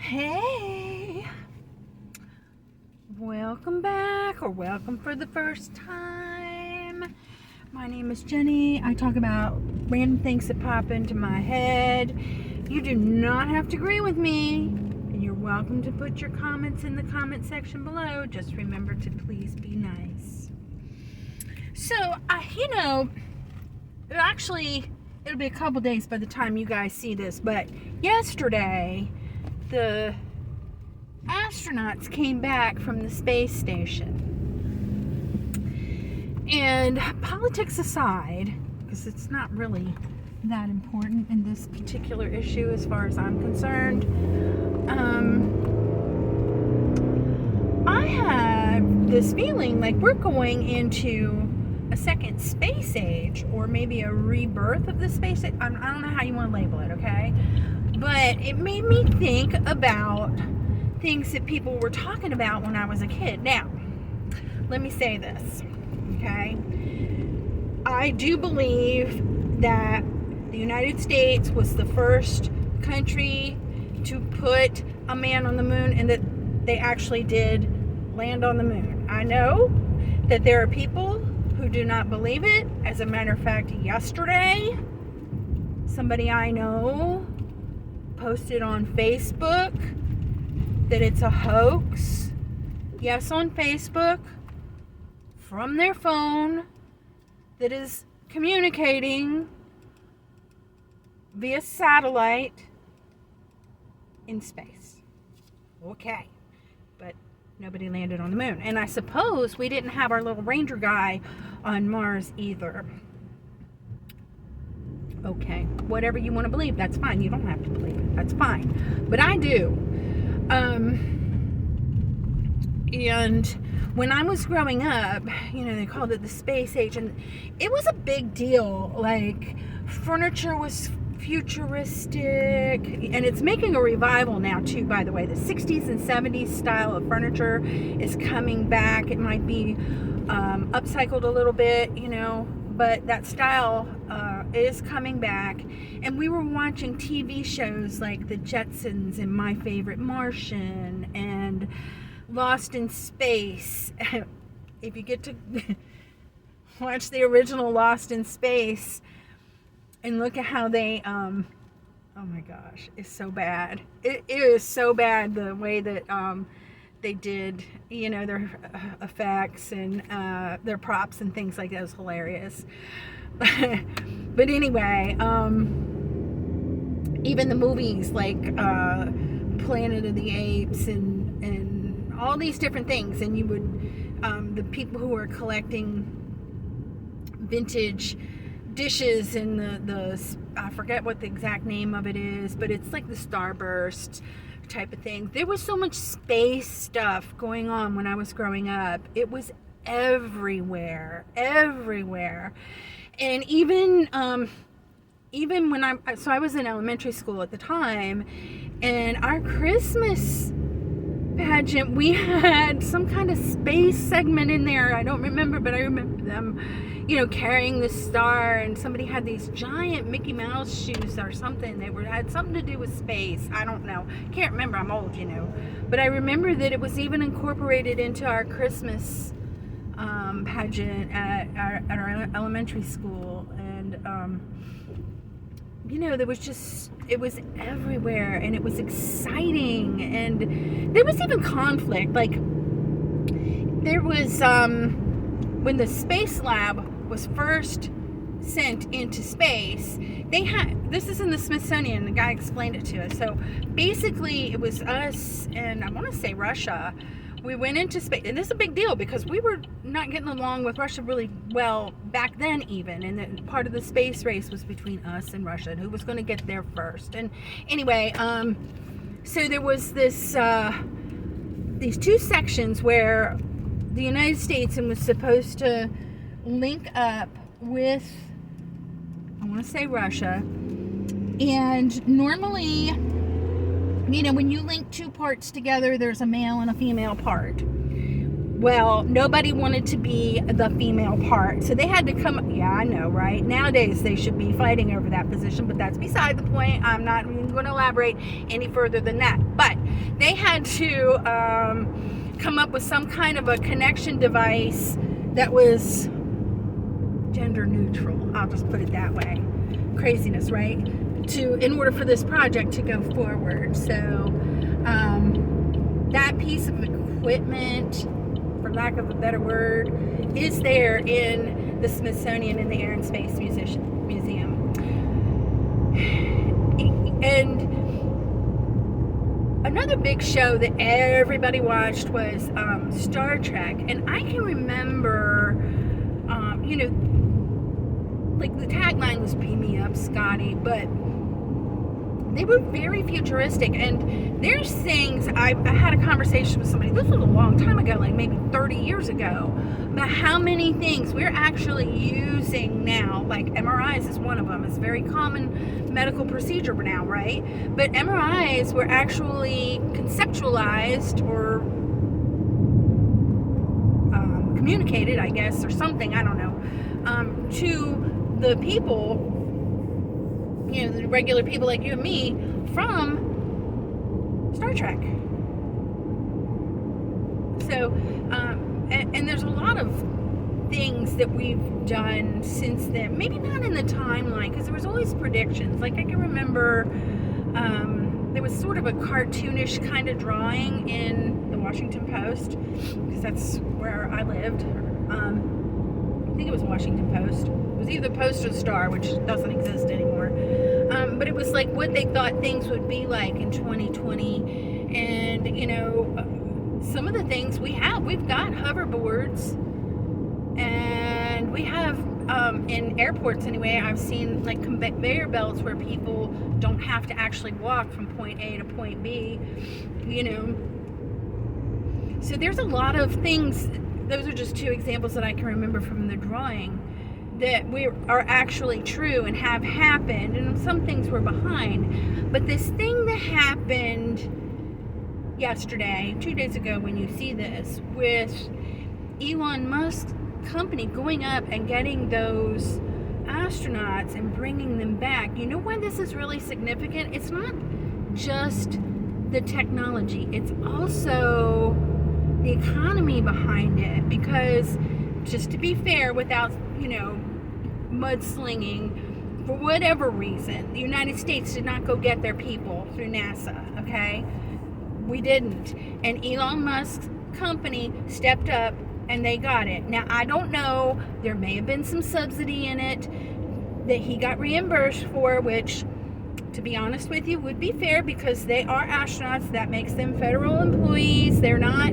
Hey, welcome back, or welcome for the first time. My name is Jenny. I talk about random things that pop into my head. You do not have to agree with me, and you're welcome to put your comments in the comment section below. Just remember to please be nice. So, it'll be a couple days by the time you guys see this, but yesterday, the astronauts came back from the space station. And politics aside, because it's not really that important in this particular issue as far as I'm concerned, I have this feeling like we're going into a second space age, or maybe a rebirth of the space age. I don't know how you want to label it, okay? But it made me think about things that people were talking about when I was a kid. Now, let me say this, okay? I do believe that the United States was the first country to put a man on the moon, and that they actually did land on the moon. I know that there are people who do not believe it. As a matter of fact, yesterday, somebody I know posted on Facebook that it's a hoax. Yes, on Facebook, from their phone, that is communicating via satellite in space. Okay, but nobody landed on the moon. And I suppose we didn't have our little ranger guy on Mars either. Okay, whatever you want to believe, that's fine. You don't have to believe it, that's fine. But I do. And when I was growing up, they called it the space age, and it was a big deal. Like, furniture was futuristic, and it's making a revival now too, by the way. The 60s and 70s style of furniture is coming back. It might be upcycled a little bit, but that style is coming back. And we were watching TV shows like The Jetsons and My Favorite Martian and Lost in Space. If you get to watch the original Lost in Space and look at how they oh my gosh, it's so bad. It is so bad, the way that they did, their effects and their props and things like that was hilarious. But anyway, even the movies like Planet of the Apes and all these different things, and you would the people who were collecting vintage dishes and the I forget what the exact name of it is, but it's like the Starburst type of thing. There was so much space stuff going on when I was growing up. It was everywhere. And even when I was in elementary school at the time, and our Christmas pageant, we had some kind of space segment in there. I don't remember, but I remember them, carrying the star, and somebody had these giant Mickey Mouse shoes or something. They had something to do with space. I don't know. Can't remember. I'm old, But I remember that it was even incorporated into our Christmas pageant at our elementary school. And there was it was everywhere, and it was exciting, and there was even conflict. Like, there was when the space lab was first sent into space, this is in the Smithsonian, the guy explained it to us. So basically it was us and I want to say Russia. We went into space, and this is a big deal because we were not getting along with Russia really well back then even, and then part of the space race was between us and Russia, and who was going to get there first. And anyway, so there was this these two sections where the United States was supposed to link up with, I want to say, Russia. And normally, when you link two parts together, there's a male and a female part. Well, nobody wanted to be the female part, so they had to come. Yeah, I know, right? Nowadays they should be fighting over that position, but that's beside the point. I'm not even going to elaborate any further than that. But they had to come up with some kind of a connection device that was gender neutral. I'll just put it that way. Craziness, right? In order for this project to go forward. So that piece of equipment, for lack of a better word, is there in the Smithsonian in the Air and Space Museum. And another big show that everybody watched was Star Trek. And I can remember, like the tagline was "Beam me up, Scotty," but they were very futuristic. And there's things, I had a conversation with somebody, this was a long time ago, like maybe 30 years ago, about how many things we're actually using now. Like MRIs is one of them. It's a very common medical procedure now, right? But MRIs were actually conceptualized or communicated, I guess, or something, I don't know, to the people, the regular people like you and me, from Star Trek. So, and there's a lot of things that we've done since then. Maybe not in the timeline, because there was always predictions. Like I can remember there was sort of a cartoonish kind of drawing in the Washington Post, because that's where I lived. I think it was Washington Post. It was either Post or Star, which doesn't exist anymore. But it was like what they thought things would be like in 2020. And, some of the things we've got hoverboards. And we have, in airports anyway, I've seen like conveyor belts where people don't have to actually walk from point A to point B, So there's a lot of things. Those are just two examples that I can remember from the drawing that are actually true and have happened, and some things were behind. But this thing that happened yesterday, 2 days ago, when you see this, with Elon Musk's company going up and getting those astronauts and bringing them back, you know why this is really significant? It's not just the technology, it's also the economy behind it. Because, just to be fair, without mudslinging, for whatever reason, the United States did not go get their people through NASA, okay? We didn't. And Elon Musk's company stepped up and they got it. Now, I don't know, there may have been some subsidy in it that he got reimbursed for, which, to be honest with you, would be fair, because they are astronauts. That makes them federal employees. They're not,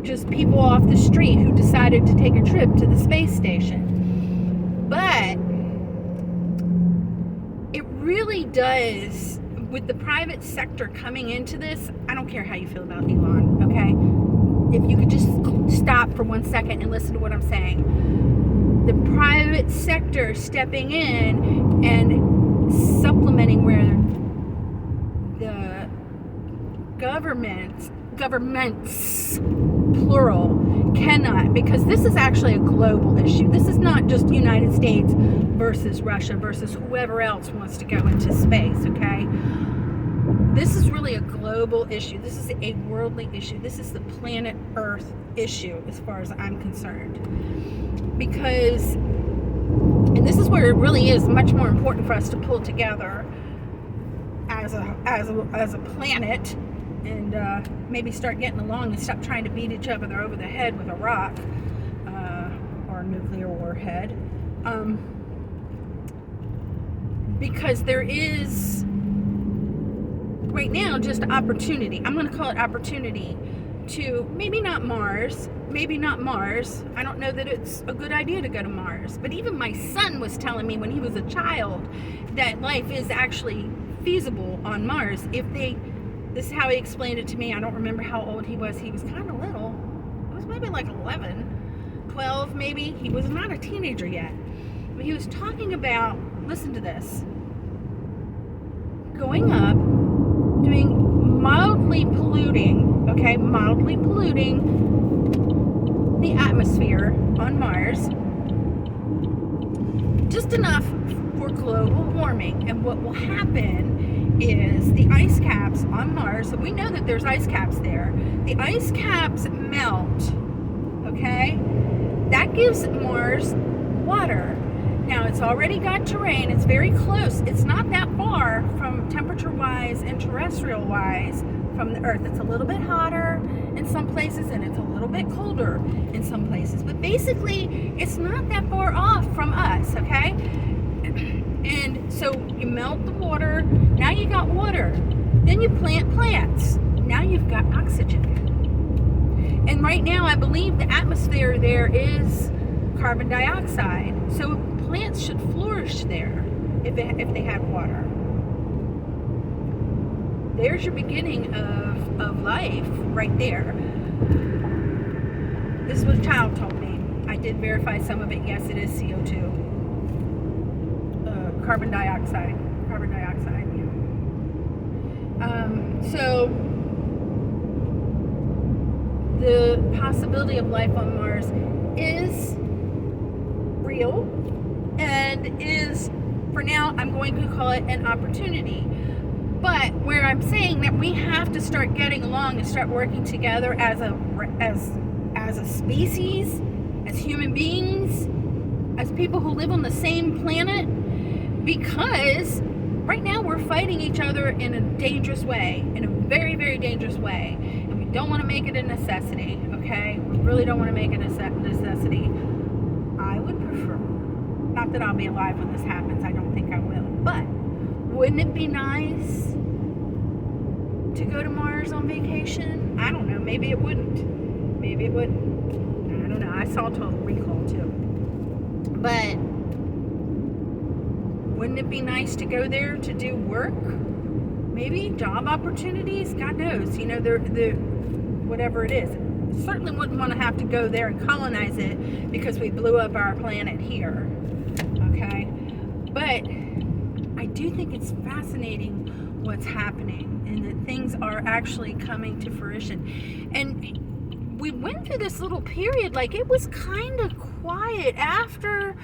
just people off the street who decided to take a trip to the space station. But it really does, with the private sector coming into this, I don't care how you feel about Elon, okay? If you could just stop for 1 second and listen to what I'm saying. The private sector stepping in and supplementing where the governments, plural, cannot, because this is actually a global issue. This is not just United States versus Russia versus whoever else wants to go into space, okay? This is really a global issue. This is a worldly issue. This is the planet Earth issue, as far as I'm concerned. Because, and this is where it really is much more important for us to pull together as a planet, and maybe start getting along and stop trying to beat each other over the head with a rock or a nuclear warhead. Because there is right now just opportunity. I'm going to call it opportunity to maybe not Mars. I don't know that it's a good idea to go to Mars. But even my son was telling me when he was a child that life is actually feasible on Mars if they. This is how he explained it to me. I don't remember how old he was. He was kind of little. He was maybe like 11, 12 maybe. He was not a teenager yet. But he was talking about, listen to this, going up, doing mildly mildly polluting, okay, mildly polluting the atmosphere on Mars, just enough for global warming. And what will happen is the ice caps on Mars, so we know that there's ice caps there, the ice caps melt, okay? That gives Mars water. Now, it's already got terrain. It's very close. It's not that far from temperature-wise and terrestrial-wise from the Earth. It's a little bit hotter in some places, and it's a little bit colder in some places. But basically, it's not that far off from us, okay? And so you melt the water. Now you got water. Then you plant plants. Now you've got oxygen. And right now, I believe the atmosphere there is carbon dioxide. So plants should flourish there if they have water. There's your beginning of life right there. This is what a child told me. I did verify some of it. Yes, it is CO2. Carbon dioxide. Carbon dioxide, yeah. So the possibility of life on Mars is real, and is, for now, I'm going to call it an opportunity. But where I'm saying that we have to start getting along and start working together as a species, as human beings, as people who live on the same planet, because right now we're fighting each other in a dangerous way, in a very, very dangerous way, and we don't want to make it a necessity, okay? We really don't want to make it a necessity. I would prefer, not that I'll be alive when this happens, I don't think I will, but wouldn't it be nice to go to Mars on vacation? I don't know, maybe it wouldn't. Maybe it wouldn't. I don't know, I saw Total Recall too. But wouldn't it be nice to go there to do work? Maybe job opportunities? God knows. You know, whatever it is. Certainly wouldn't want to have to go there and colonize it because we blew up our planet here. Okay? But I do think it's fascinating what's happening and that things are actually coming to fruition. And we went through this little period, like it was kind of quiet after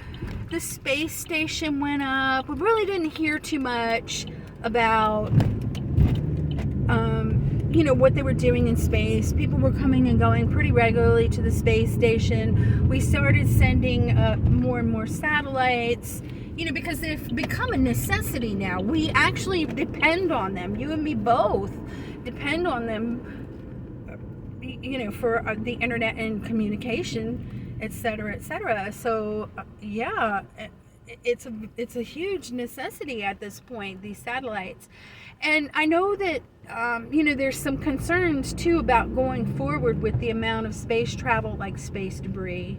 the space station went up. We really didn't hear too much about you know, what they were doing in space. People were coming and going pretty regularly to the space station. We started sending more and more satellites, you know, because they've become a necessity now. We actually depend on them. You and me both depend on them, you know, for the internet and communication, etc., etc. So yeah, it's a huge necessity at this point, these satellites. And I know that you know, there's some concerns too about going forward with the amount of space travel, like space debris.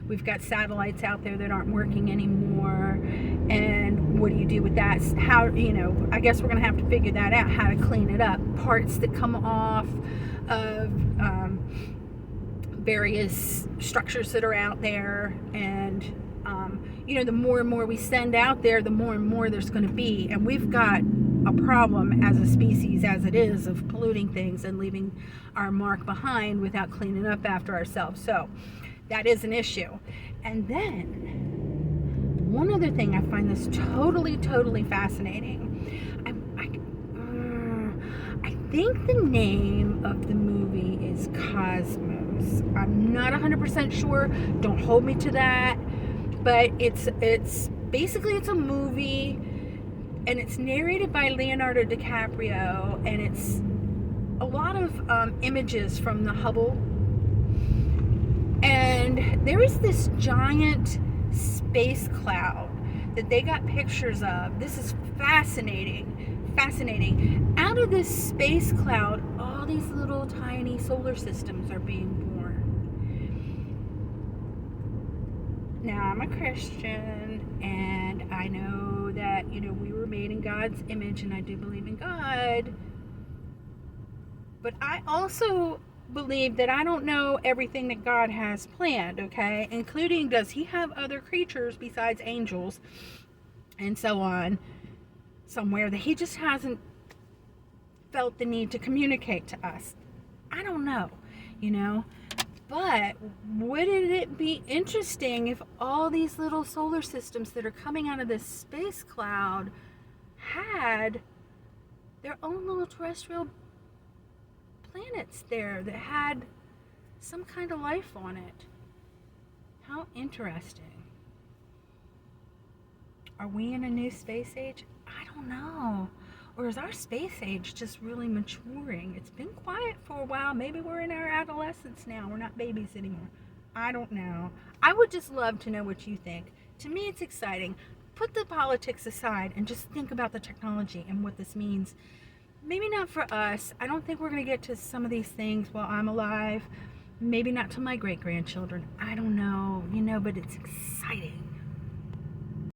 We've got satellites out there that aren't working anymore, and what do you do with that? How, you know, I guess we're gonna have to figure that out, how to clean it up. Parts that come off of various structures that are out there, and you know, the more and more we send out there, the more and more there's going to be. And we've got a problem as a species as it is of polluting things and leaving our mark behind without cleaning up after ourselves. So that is an issue. And then one other thing, I find this totally fascinating. I think the name of the movie is Cosmos. I'm not 100% sure. Don't hold me to that. But it's basically, it's a movie, and it's narrated by Leonardo DiCaprio, and it's a lot of images from the Hubble. And there is this giant space cloud that they got pictures of. This is fascinating. Out of this space cloud, all these little tiny solar systems are being born. Now, I'm a Christian, and I know that, you know, we were made in God's image, and I do believe in God. But I also believe that I don't know everything that God has planned, okay? Including, does he have other creatures besides angels and so on somewhere that he just hasn't felt the need to communicate to us. I don't know, you know. But wouldn't it be interesting if all these little solar systems that are coming out of this space cloud had their own little terrestrial planets there that had some kind of life on it? How interesting. Are we in a new space age? I don't know. Or is our space age just really maturing? It's been quiet for a while. Maybe we're in our adolescence now. We're not babies anymore. I don't know. I would just love to know what you think. To me, it's exciting. Put the politics aside and just think about the technology and what this means. Maybe not for us. I don't think we're going to get to some of these things while I'm alive. Maybe not to my great-grandchildren. I don't know, but it's exciting.